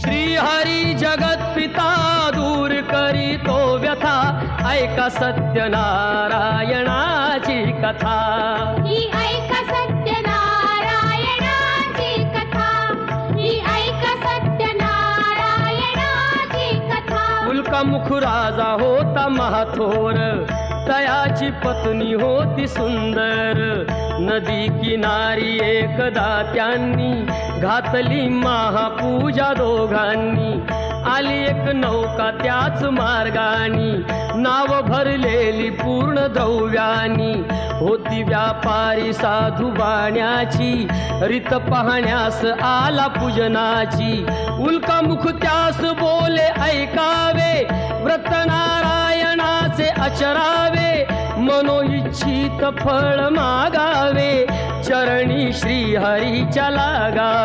श्रीहरी जगत पिता दूर करीतो व्यथा, ऐका सत्यनारायणाची कथा. ही ऐका सत्यनारायणाची कथा, ही ऐका सत्यनारायणाची कथा. उल्कामुख राजा होता महाथोर, तयाची पत्नी होती सुंदर. नदी किनारी एकदा त्यांनी घातली महापूजा दोघांनी. आली एक नौका त्याच मार्गानी, नाव भरलेली पूर्ण द्रव्यानी. होती व्यापारी साधू बाण्याची, रीत पाहण्यास आला पूजनाची. उल्कामुख त्यास बोले ऐकावे, व्रत नारायणाचे आचरावे. मनोइच्छित फळ मागावे, चरणी श्रीहरीच्या लागावे.